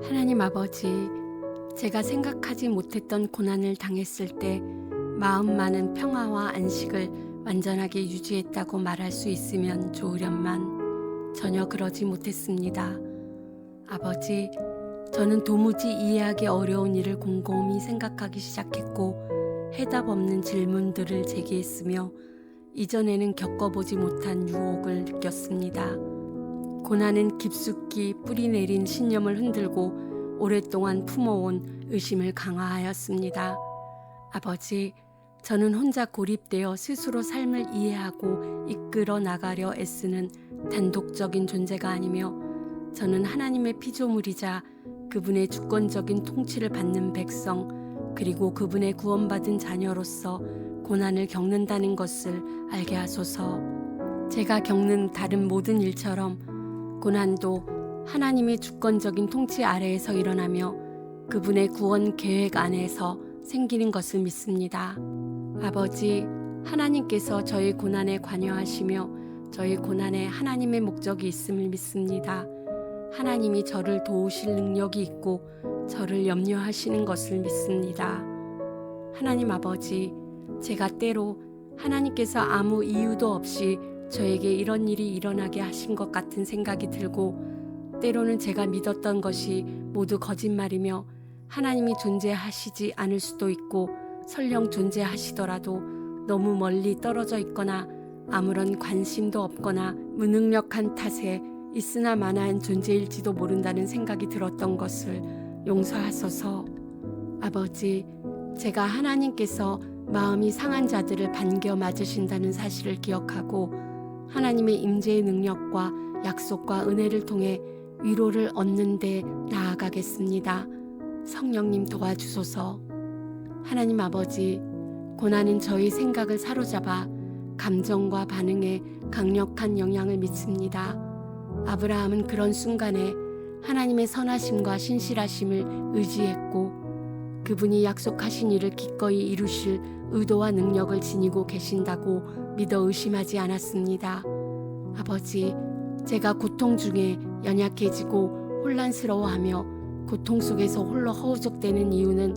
하나님 아버지, 제가 생각하지 못했던 고난을 당했을 때 마음만은 평화와 안식을 완전하게 유지했다고 말할 수 있으면 좋으련만 전혀 그러지 못했습니다. 아버지, 저는 도무지 이해하기 어려운 일을 곰곰이 생각하기 시작했고 해답 없는 질문들을 제기했으며 이전에는 겪어보지 못한 유혹을 느꼈습니다. 고난은 깊숙이 뿌리 내린 신념을 흔들고 오랫동안 품어온 의심을 강화하였습니다. 아버지, 저는 혼자 고립되어 스스로 삶을 이해하고 이끌어 나가려 애쓰는 단독적인 존재가 아니며 저는 하나님의 피조물이자 그분의 주권적인 통치를 받는 백성 그리고 그분의 구원받은 자녀로서 고난을 겪는다는 것을 알게 하소서. 제가 겪는 다른 모든 일처럼 고난도 하나님의 주권적인 통치 아래에서 일어나며 그분의 구원 계획 안에서 생기는 것을 믿습니다. 아버지, 하나님께서 저희 고난에 관여하시며 저희 고난에 하나님의 목적이 있음을 믿습니다. 하나님이 저를 도우실 능력이 있고 저를 염려하시는 것을 믿습니다. 하나님 아버지, 제가 때로 하나님께서 아무 이유도 없이 저에게 이런 일이 일어나게 하신 것 같은 생각이 들고 때로는 제가 믿었던 것이 모두 거짓말이며 하나님이 존재하시지 않을 수도 있고 설령 존재하시더라도 너무 멀리 떨어져 있거나 아무런 관심도 없거나 무능력한 탓에 있으나 마나한 존재일지도 모른다는 생각이 들었던 것을 용서하소서. 아버지, 제가 하나님께서 마음이 상한 자들을 반겨 맞으신다는 사실을 기억하고 하나님의 임재의 능력과 약속과 은혜를 통해 위로를 얻는 데 나아가겠습니다. 성령님 도와주소서. 하나님 아버지, 고난은 저희 생각을 사로잡아 감정과 반응에 강력한 영향을 미칩니다. 아브라함은 그런 순간에 하나님의 선하심과 신실하심을 의지했고 그분이 약속하신 일을 기꺼이 이루실 의도와 능력을 지니고 계신다고 믿어 의심하지 않았습니다. 아버지, 제가 고통 중에 연약해지고 혼란스러워하며 고통 속에서 홀로 허우적대는 이유는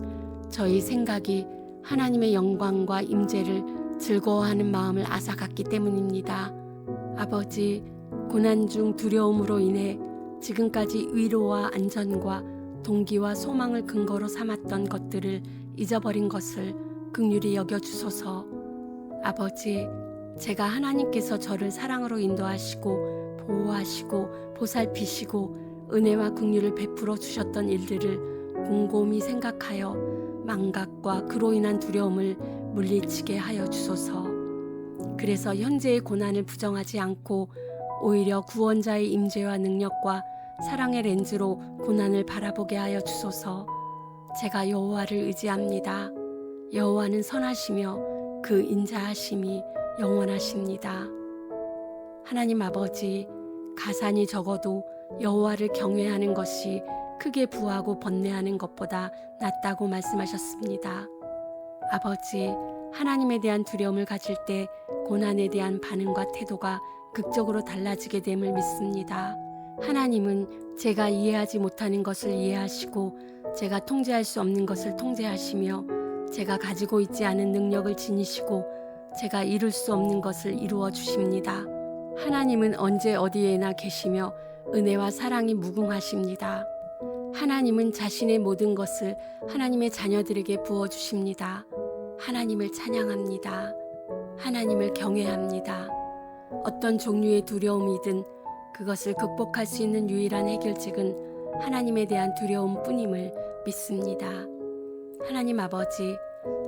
저희 생각이 하나님의 영광과 임재를 즐거워하는 마음을 앗아갔기 때문입니다. 아버지, 고난 중 두려움으로 인해 지금까지 위로와 안전과 동기와 소망을 근거로 삼았던 것들을 잊어버린 것을 긍휼히 여겨주소서. 아버지, 제가 하나님께서 저를 사랑으로 인도하시고 보호하시고 보살피시고 은혜와 긍휼을 베풀어 주셨던 일들을 곰곰이 생각하여 망각과 그로 인한 두려움을 물리치게 하여 주소서. 그래서 현재의 고난을 부정하지 않고 오히려 구원자의 임재와 능력과 사랑의 렌즈로 고난을 바라보게 하여 주소서. 제가 여호와를 의지합니다. 여호와는 선하시며 그 인자하심이 영원하십니다. 하나님 아버지, 가산이 적어도 여호와를 경외하는 것이 크게 부하고 번뇌하는 것보다 낫다고 말씀하셨습니다. 아버지, 하나님에 대한 두려움을 가질 때 고난에 대한 반응과 태도가 극적으로 달라지게 됨을 믿습니다. 하나님은 제가 이해하지 못하는 것을 이해하시고 제가 통제할 수 없는 것을 통제하시며 제가 가지고 있지 않은 능력을 지니시고 제가 이룰 수 없는 것을 이루어 주십니다. 하나님은 언제 어디에나 계시며 은혜와 사랑이 무궁하십니다. 하나님은 자신의 모든 것을 하나님의 자녀들에게 부어주십니다. 하나님을 찬양합니다. 하나님을 경외합니다. 어떤 종류의 두려움이든 그것을 극복할 수 있는 유일한 해결책은 하나님에 대한 두려움뿐임을 믿습니다. 하나님 아버지,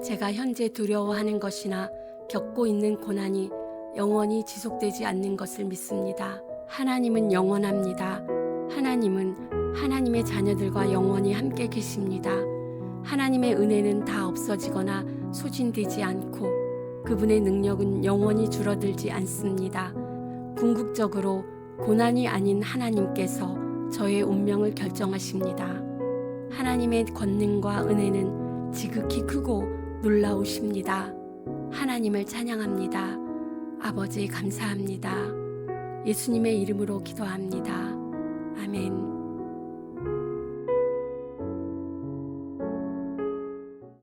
제가 현재 두려워하는 것이나 겪고 있는 고난이 영원히 지속되지 않는 것을 믿습니다. 하나님은 영원합니다. 하나님은 하나님의 자녀들과 영원히 함께 계십니다. 하나님의 은혜는 다 없어지거나 소진되지 않고 그분의 능력은 영원히 줄어들지 않습니다. 궁극적으로 고난이 아닌 하나님께서 저의 운명을 결정하십니다. 하나님의 권능과 은혜는 지극히 크고 놀라우십니다. 하나님을 찬양합니다. 아버지 감사합니다. 예수님의 이름으로 기도합니다. 아멘.